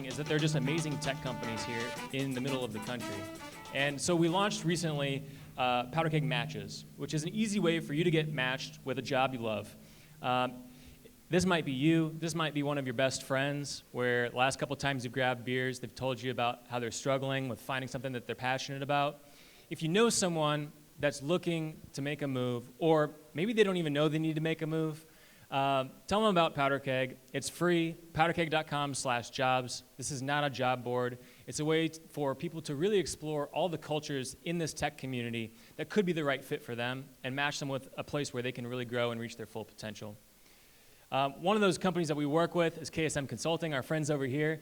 Consulting is that they're just amazing tech companies here in the middle of the country. And so we launched recently Powder Keg Matches, which is an easy way for you to get matched with a job you love. This might be you, this might be one of your best friends, where the last couple times you've grabbed beers, they've told you about how they're struggling with finding something that they're passionate about. If you know someone that's looking to make a move, or maybe they don't even know they need to make a move, tell them about Powder Keg. It's free, powderkeg.com/jobs. This is not a job board. It's a way for people to really explore all the cultures in this tech community that could be the right fit for them and match them with a place where they can really grow and reach their full potential. One of those companies that we work with is KSM Consulting, our friends over here.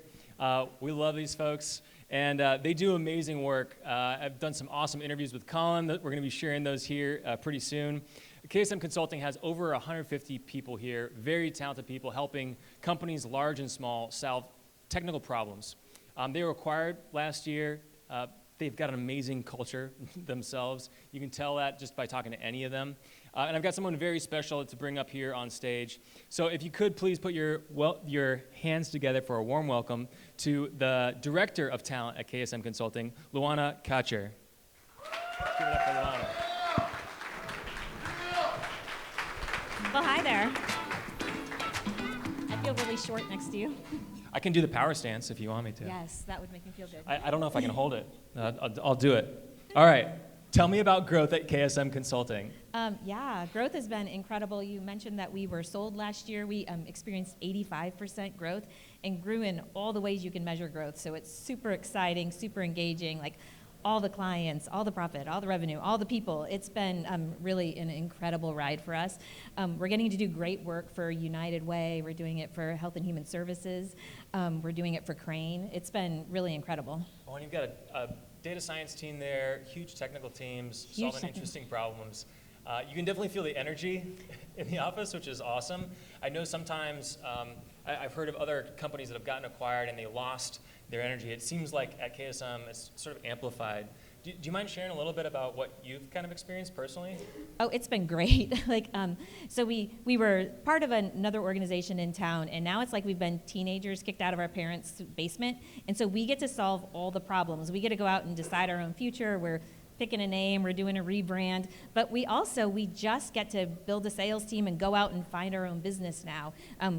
We love these folks, and they do amazing work. I've done some awesome interviews with Colin. We're going to be sharing those here pretty soon. KSM Consulting has over 150 people here, very talented people helping companies large and small solve technical problems. They were acquired last year. They've got an amazing culture themselves. You can tell that just by talking to any of them. And I've got someone very special to bring up here on stage. So if you could please put your hands together for a warm welcome to the Director of Talent at KSM Consulting, Luana Kacher. Give it up for Luana. Well, hi there. I feel really short next to you. I can do the power stance if you want me to. Yes, that would make me feel good. I don't know if I can hold it. I'll do it. All right. Tell me about growth at KSM Consulting. Yeah, growth has been incredible. You mentioned that we were sold last year. We experienced 85% growth and grew in all the ways you can measure growth. So it's super exciting, super engaging, like all the clients, all the profit, all the revenue, all the people. It's been really an incredible ride for us. We're getting to do great work for United Way. We're doing it for Health and Human Services. We're doing it for Crane. It's been really incredible. Oh, and you've got a data science team there, huge technical teams, solving interesting problems. You can definitely feel the energy in the office, which is awesome. I know sometimes I've heard of other companies that have gotten acquired and they lost their energy. It seems like at KSM it's sort of amplified. Do you mind sharing a little bit about what you've kind of experienced personally? Oh, it's been great. So we were part of another organization in town, and now it's like we've been teenagers kicked out of our parents' basement, and so we get to solve all the problems. We get to go out and decide our own future. We're picking a name, we're doing a rebrand, but we just get to build a sales team and go out and find our own business now.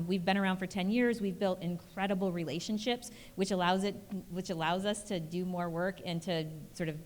We've been around for 10 years, we've built incredible relationships, which allows us to do more work and to sort of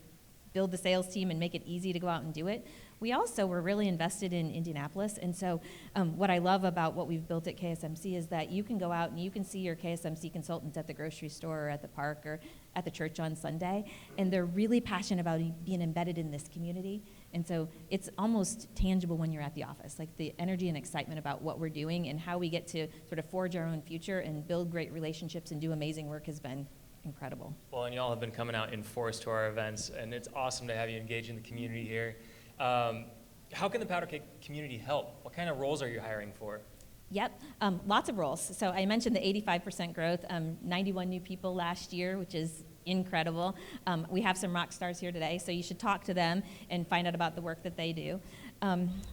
build the sales team and make it easy to go out and do it. We also were really invested in Indianapolis, and so what I love about what we've built at KSMC is that you can go out and you can see your KSMC consultant at the grocery store or at the park or at the church on Sunday, and they're really passionate about being embedded in this community, and so it's almost tangible when you're at the office, like the energy and excitement about what we're doing and how we get to sort of forge our own future and build great relationships and do amazing work has been incredible. Well, and y'all have been coming out in force to our events, and it's awesome to have you engage in the community here. How can the Powder Keg community help? What kind of roles are you hiring for? Yep, lots of roles. So I mentioned the 85% growth, 91 new people last year, which is incredible. We have some rock stars here today, so you should talk to them and find out about the work that they do.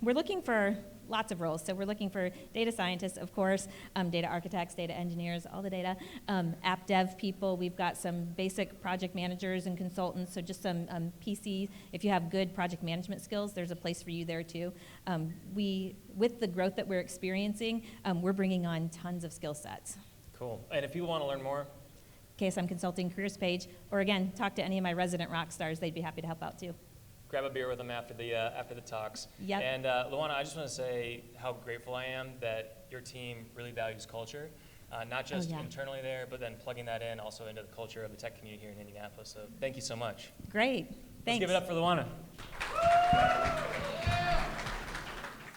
We're looking for lots of roles. So we're looking for data scientists, of course, data architects, data engineers, all the data, app dev people. We've got some basic project managers and consultants, so just some PCs. If you have good project management skills, there's a place for you there too. With the growth that we're experiencing, we're bringing on tons of skill sets. Cool. And if people want to learn more? KSM Consulting careers page, or again, talk to any of my resident rock stars. They'd be happy to help out too. Grab a beer with them after the talks. Yep. And Luana, I just want to say how grateful I am that your team really values culture, not just internally there, but then plugging that in also into the culture of the tech community here in Indianapolis. So thank you so much. Great. Thanks. Let's give it up for Luana.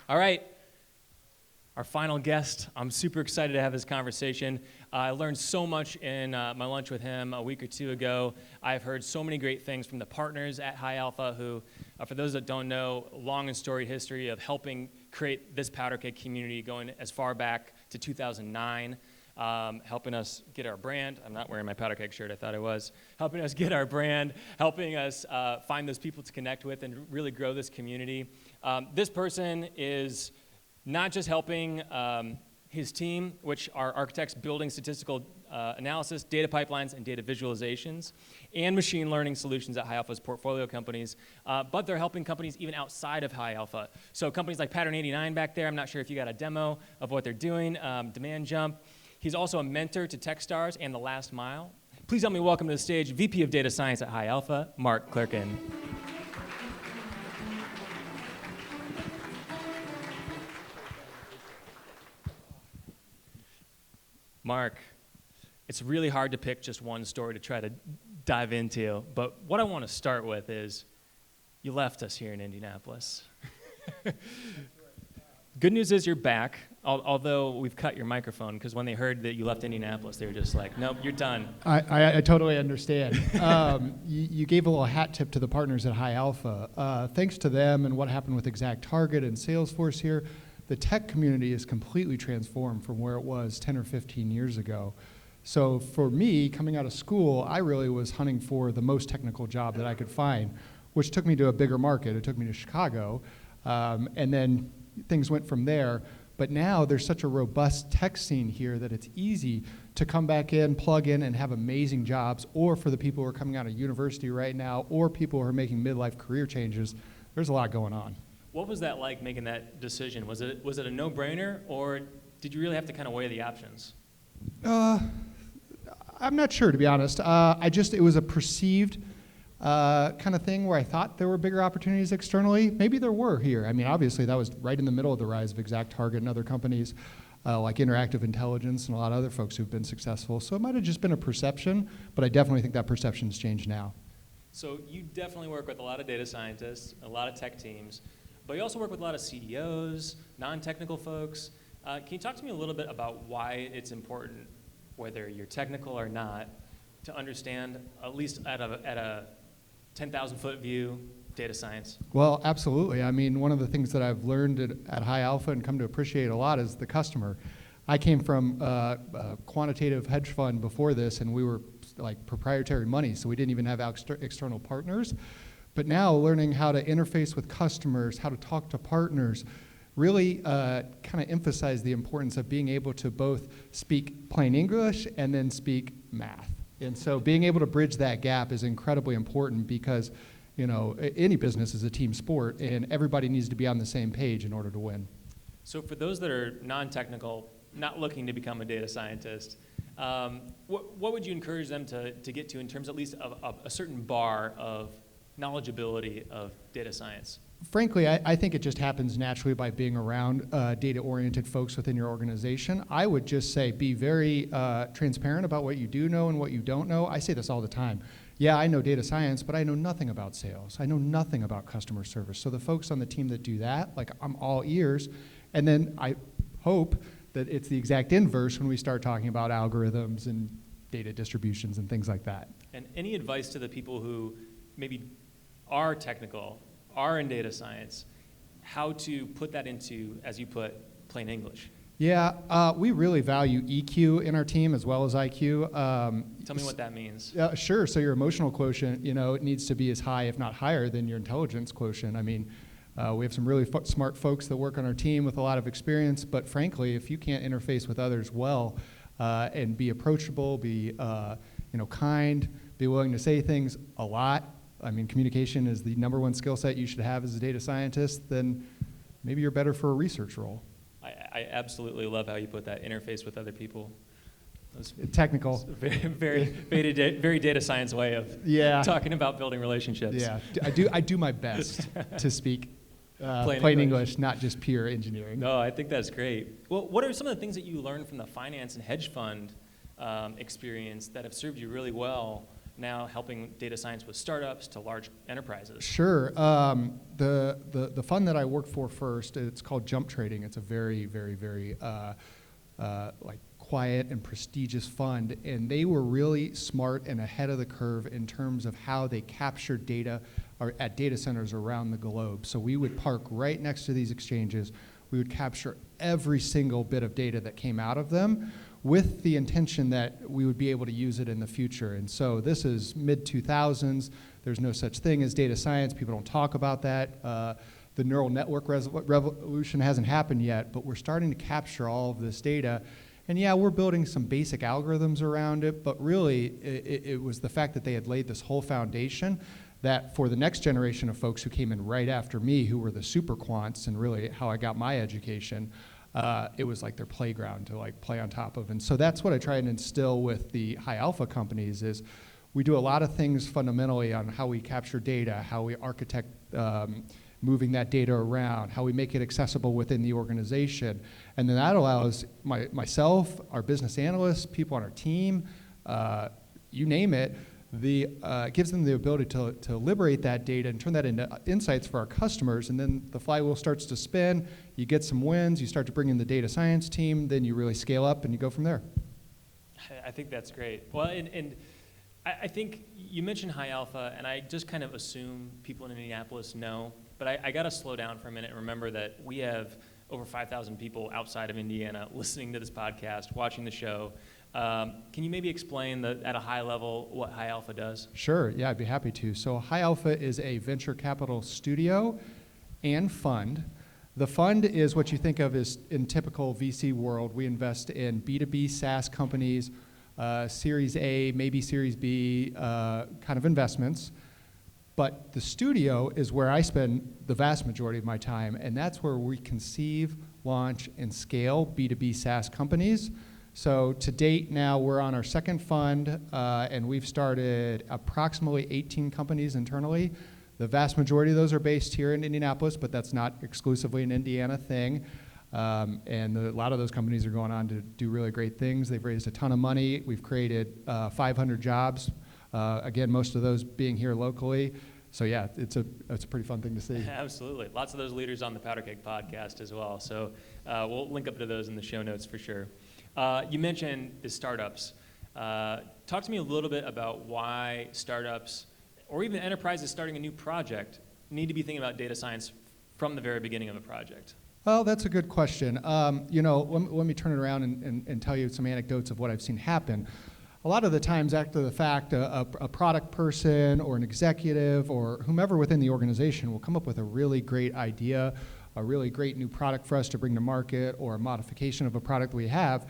All right. Our final guest, I'm super excited to have this conversation. I learned so much in my lunch with him a week or two ago. I've heard so many great things from the partners at High Alpha who, for those that don't know, long and storied history of helping create this Powder Keg community going as far back to 2009, helping us get our brand. I'm not wearing my Powder Keg shirt, I thought I was. Helping us get our brand, helping us find those people to connect with and really grow this community. This person is not just helping his team, which are architects building statistical analysis, data pipelines, and data visualizations, and machine learning solutions at High Alpha's portfolio companies. But they're helping companies even outside of High Alpha. So companies like Pattern 89 back there, I'm not sure if you got a demo of what they're doing, Demand Jump. He's also a mentor to Techstars and The Last Mile. Please help me welcome to the stage VP of Data Science at High Alpha, Mark Clerkin. Mark, it's really hard to pick just one story to try to dive into, but what I want to start with is you left us here in Indianapolis. Good news is you're back, although we've cut your microphone, because when they heard that you left Indianapolis, they were just like, nope, you're done. I totally understand. You gave a little hat tip to the partners at High Alpha. Thanks to them and what happened with ExactTarget and Salesforce here, the tech community is completely transformed from where it was 10 or 15 years ago. So for me, coming out of school, I really was hunting for the most technical job that I could find, which took me to a bigger market. It took me to Chicago, and then things went from there. But now there's such a robust tech scene here that it's easy to come back in, plug in, and have amazing jobs, or for the people who are coming out of university right now, or people who are making midlife career changes, there's a lot going on. What was that like, making that decision? Was it a no-brainer, or did you really have to kind of weigh the options? I'm not sure, to be honest. It was a perceived kind of thing where I thought there were bigger opportunities externally. Maybe there were here. I mean, obviously, that was right in the middle of the rise of ExactTarget and other companies like Interactive Intelligence and a lot of other folks who've been successful. So it might have just been a perception, but I definitely think that perception's changed now. So you definitely work with a lot of data scientists, a lot of tech teams, but you also work with a lot of CDOs, non-technical folks. Can you talk to me a little bit about why it's important, whether you're technical or not, to understand, at least at a 10,000-foot view, data science? Well, absolutely. I mean, one of the things that I've learned at High Alpha and come to appreciate a lot is the customer. I came from a quantitative hedge fund before this, and we were like proprietary money, so we didn't even have external partners. But now learning how to interface with customers, how to talk to partners, really kind of emphasize the importance of being able to both speak plain English and then speak math. And so being able to bridge that gap is incredibly important because, you know, any business is a team sport and everybody needs to be on the same page in order to win. So for those that are non-technical, not looking to become a data scientist, what would you encourage them to get to in terms at least of a certain bar of knowledgeability of data science? Frankly, I think it just happens naturally by being around data-oriented folks within your organization. I would just say be very transparent about what you do know and what you don't know. I say this all the time. Yeah, I know data science, but I know nothing about sales. I know nothing about customer service. So the folks on the team that do that, like, I'm all ears. And then I hope that it's the exact inverse when we start talking about algorithms and data distributions and things like that. And any advice to the people who maybe are technical, are in data science, how to put that into, as you put, plain English? Yeah, we really value EQ in our team as well as IQ. Tell me what that means. Sure, so your emotional quotient, you know, it needs to be as high, if not higher, than your intelligence quotient. I mean, we have some really smart folks that work on our team with a lot of experience, but frankly, if you can't interface with others well and be approachable, be kind, be willing to say things a lot, I mean, communication is the #1 skill set you should have as a data scientist, then maybe you're better for a research role. I absolutely love how you put that, interface with other people. Technical. Very data science way of talking about building relationships. Yeah, I do my best to speak plain English, not just pure engineering. No, I think that's great. Well, what are some of the things that you learned from the finance and hedge fund experience that have served you really well now helping data science with startups to large enterprises? Sure. The fund that I work for first, it's called Jump Trading. It's a very, very, very quiet and prestigious fund, and they were really smart and ahead of the curve in terms of how they captured data at data centers around the globe. So we would park right next to these exchanges. We would capture every single bit of data that came out of them with the intention that we would be able to use it in the future. And so this is mid-2000s. There's no such thing as data science. People don't talk about that. The neural network revolution hasn't happened yet, but we're starting to capture all of this data. And yeah, we're building some basic algorithms around it, but really it was the fact that they had laid this whole foundation that for the next generation of folks who came in right after me, who were the super quants and really how I got my education, it was like their playground to like play on top of. And so that's what I try and instill with the high alpha companies is we do a lot of things fundamentally on how we capture data, how we architect moving that data around, how we make it accessible within the organization. And then that allows myself, our business analysts, people on our team, you name it, gives them the ability to liberate that data and turn that into insights for our customers. And then the flywheel starts to spin, you get some wins, you start to bring in the data science team, then you really scale up and you go from there. I think that's great. Well, and I think you mentioned high alpha, and I just kind of assume people in Indianapolis know, but I got to slow down for a minute and remember that we have over 5,000 people outside of Indiana listening to this podcast, watching the show. Can you maybe explain at a high level what High Alpha does? Sure, yeah, I'd be happy to. So High Alpha is a venture capital studio and fund. The fund is what you think of as in typical VC world. We invest in B2B SaaS companies, Series A, maybe Series B kind of investments. But the studio is where I spend the vast majority of my time, and that's where we conceive, launch, and scale B2B SaaS companies. So to date now, we're on our second fund, and we've started approximately 18 companies internally. The vast majority of those are based here in Indianapolis, but that's not exclusively an Indiana thing. And a lot of those companies are going on to do really great things. They've raised a ton of money. We've created 500 jobs. Again, most of those being here locally. So yeah, it's a pretty fun thing to see. Absolutely. Lots of those leaders on the Powder Keg podcast as well. So we'll link up to those in the show notes for sure. You mentioned the startups. Talk to me a little bit about why startups or even enterprises starting a new project need to be thinking about data science from the very beginning of a project. Well, that's a good question. Let me turn it around and tell you some anecdotes of what I've seen happen. A lot of the times after the fact, a product person or an executive or whomever within the organization will come up with a really great idea, a really great new product for us to bring to market or a modification of a product we have.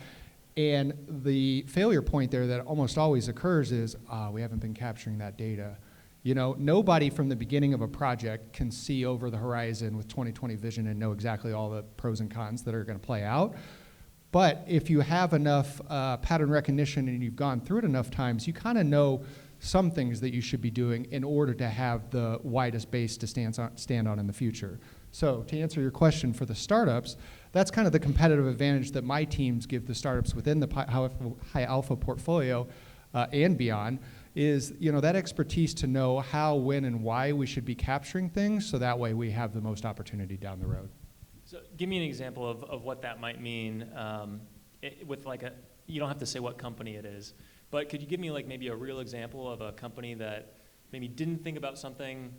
And the failure point there that almost always occurs is, we haven't been capturing that data. You know, nobody from the beginning of a project can see over the horizon with 20/20 vision and know exactly all the pros and cons that are going to play out. But if you have enough pattern recognition and you've gone through it enough times, you kind of know some things that you should be doing in order to have the widest base to stand on in the future. So to answer your question for the startups, that's kind of the competitive advantage that my teams give the startups within the High Alpha portfolio and beyond is, that expertise to know how, when, and why we should be capturing things so that way we have the most opportunity down the road. So give me an example of what that might mean with you don't have to say what company it is, but could you give me maybe a real example of a company that maybe didn't think about something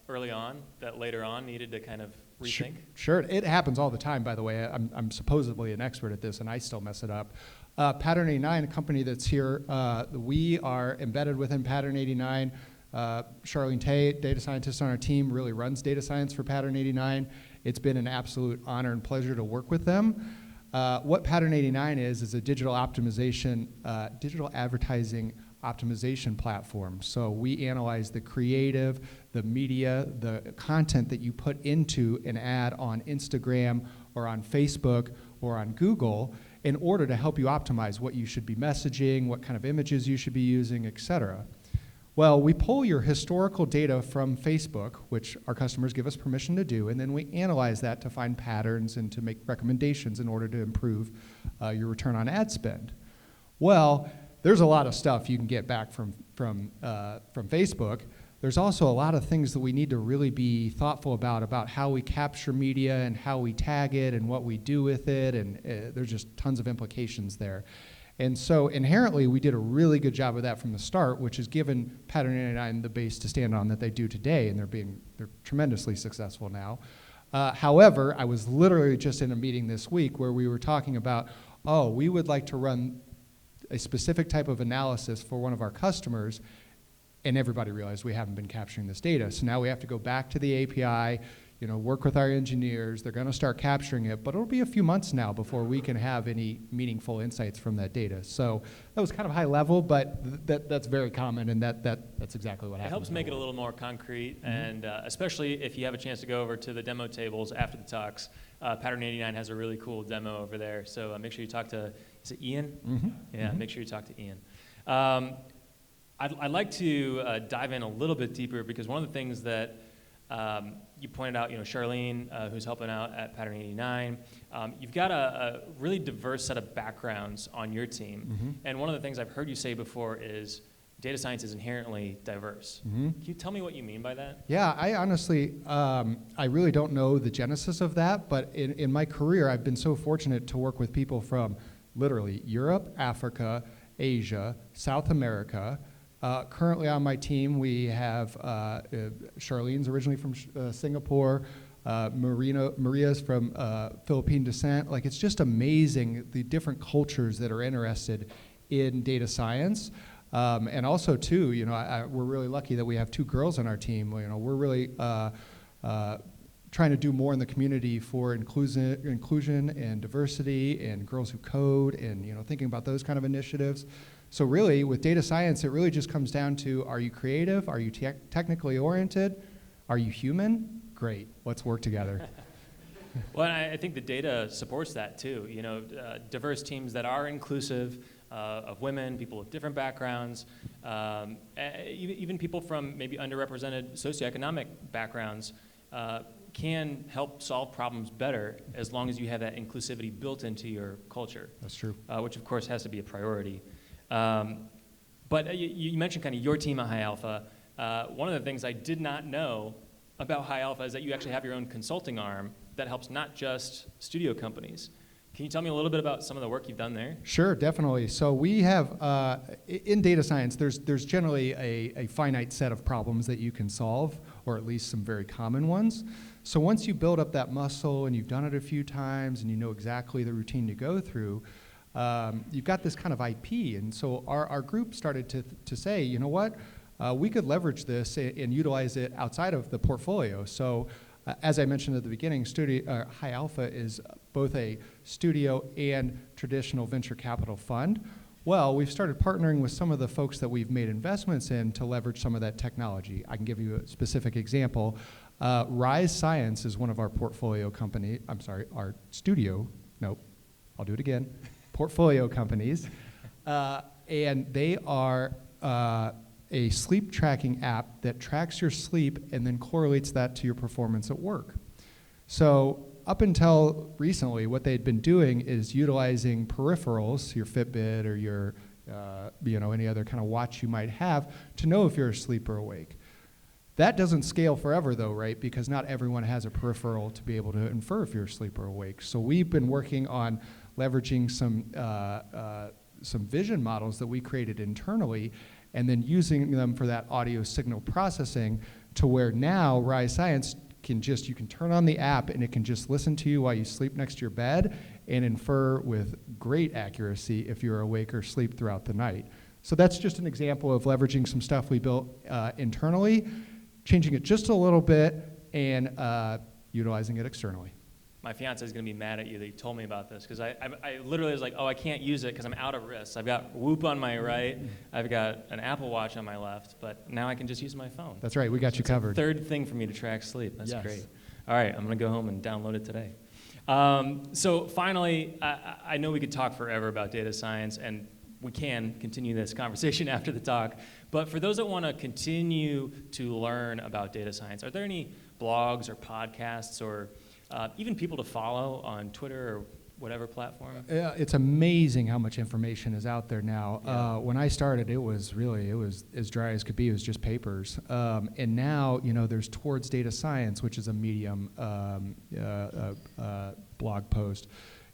early on that later on needed to kind of rethink? Sure. It happens all the time, by the way. I'm supposedly an expert at this, and I still mess it up. Pattern 89, a company that's here, we are embedded within Pattern 89. Charlene Tate, data scientist on our team, really runs data science for Pattern 89. It's been an absolute honor and pleasure to work with them. What Pattern 89 is a digital advertising optimization platform. So we analyze the creative, the media, the content that you put into an ad on Instagram or on Facebook or on Google in order to help you optimize what you should be messaging, what kind of images you should be using, et cetera. Well, we pull your historical data from Facebook, which our customers give us permission to do, and then we analyze that to find patterns and to make recommendations in order to improve your return on ad spend. Well, there's a lot of stuff you can get back from Facebook. There's also a lot of things that we need to really be thoughtful about how we capture media and how we tag it and what we do with it, and there's just tons of implications there. And so inherently, we did a really good job of that from the start, which has given Pattern 89 the base to stand on that they do today, and they're tremendously successful now. However, I was literally just in a meeting this week where we were talking about, we would like to run a specific type of analysis for one of our customers, and everybody realized we haven't been capturing this data. So now we have to go back to the API, work with our engineers. They're going to start capturing it, but it'll be a few months now before we can have any meaningful insights from that data. So that was kind of high level, but that's very common, and that's exactly what It happens. helps make it a little more concrete, and especially if you have a chance to go over to the demo tables after the talks. Pattern 89 has a really cool demo over there, so make sure you talk to, is it Ian? Mm-hmm. Yeah, Mm-hmm. make sure you talk to Ian. I'd like to dive in a little bit deeper, because one of the things that you pointed out, Charlene, who's helping out at Pattern 89, you've got a really diverse set of backgrounds on your team. Mm-hmm. And one of the things I've heard you say before is data science is inherently diverse. Mm-hmm. Can you tell me what you mean by that? Yeah, I honestly, I really don't know the genesis of that, but in my career, I've been so fortunate to work with people from literally Europe, Africa, Asia, South America. Currently on my team, we have Charlene's originally from Singapore, Maria's from Philippine descent. Like, it's just amazing the different cultures that are interested in data science. And also, too, we're really lucky that we have 2 girls on our team. We're really trying to do more in the community for inclusion and diversity and girls who code and, thinking about those kind of initiatives. So really, with data science, it really just comes down to, are you creative? Are you technically oriented? Are you human? Great, let's work together. Well, I think the data supports that too. Diverse teams that are inclusive of women, people with different backgrounds, even people from maybe underrepresented socioeconomic backgrounds can help solve problems better as long as you have that inclusivity built into your culture. That's true. Which of course has to be a priority. But you mentioned kind of your team at High Alpha. One of the things I did not know about High Alpha is that you actually have your own consulting arm that helps not just studio companies. Can you tell me a little bit about some of the work you've done there? Sure, definitely. So we have, in data science, there's generally a finite set of problems that you can solve, or at least some very common ones. So once you build up that muscle and you've done it a few times and you know exactly the routine to go through, you've got this kind of IP. And so our group started to say, you know what, we could leverage this and utilize it outside of the portfolio. So as I mentioned at the beginning, High Alpha is both a studio and traditional venture capital fund. Well, we've started partnering with some of the folks that we've made investments in to leverage some of that technology. I can give you a specific example. Rise Science is one of our portfolio our studio, nope, I'll do it again, portfolio companies. And they are a sleep tracking app that tracks your sleep and then correlates that to your performance at work. So up until recently, what they'd been doing is utilizing peripherals, your Fitbit or your, any other kind of watch you might have, to know if you're asleep or awake. That doesn't scale forever though, right? Because not everyone has a peripheral to be able to infer if you're asleep or awake. So we've been working on leveraging some vision models that we created internally and then using them for that audio signal processing to where now Rise Science you can turn on the app and it can just listen to you while you sleep next to your bed and infer with great accuracy if you're awake or asleep throughout the night. So that's just an example of leveraging some stuff we built internally, changing it just a little bit, and utilizing it externally. My fiance is going to be mad at you that you told me about this, because I literally was like, oh, I can't use it because I'm out of wrist. I've got Whoop on my right, I've got an Apple Watch on my left, but now I can just use my phone. That's right, we got you covered. Third thing for me to track sleep. That's Yes. great. All right, I'm going to go home and download it today. So finally, I know we could talk forever about data science, and we can continue this conversation after the talk, but for those that want to continue to learn about data science, are there any blogs or podcasts or even people to follow on Twitter or whatever platform? It's amazing how much information is out there now. Yeah. When I started, it was as dry as could be. It was just papers. And now, there's Towards Data Science, which is a Medium blog post.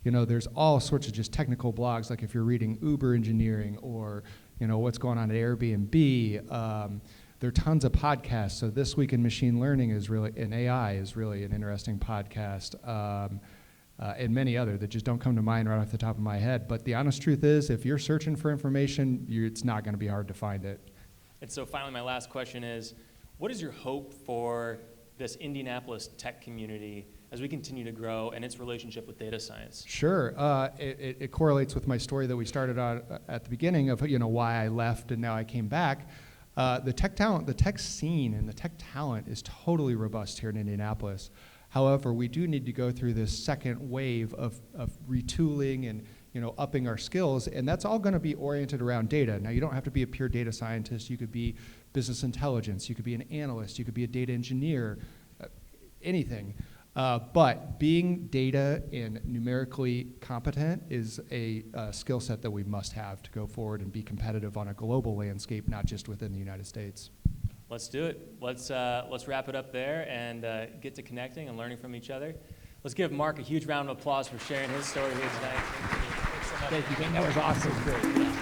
There's all sorts of just technical blogs, like if you're reading Uber engineering or, what's going on at Airbnb. There are tons of podcasts. So This Week in Machine Learning and AI is really an interesting podcast, and many other that just don't come to mind right off the top of my head. But the honest truth is, if you're searching for information, it's not going to be hard to find it. And so finally, my last question is, what is your hope for this Indianapolis tech community as we continue to grow and its relationship with data science? Sure. It correlates with my story that we started on at the beginning of why I left and now I came back. The tech scene and the tech talent is totally robust here in Indianapolis. However, we do need to go through this second wave of retooling and upping our skills, and that's all going to be oriented around data. Now, you don't have to be a pure data scientist. You could be business intelligence. You could be an analyst. You could be a data engineer, anything. But being data and numerically competent is a skill set that we must have to go forward and be competitive on a global landscape, not just within the United States. Let's do it. Let's wrap it up there and get to connecting and learning from each other. Let's give Mark a huge round of applause for sharing his story here tonight. Thanks so much. Thank you. That was awesome. Great.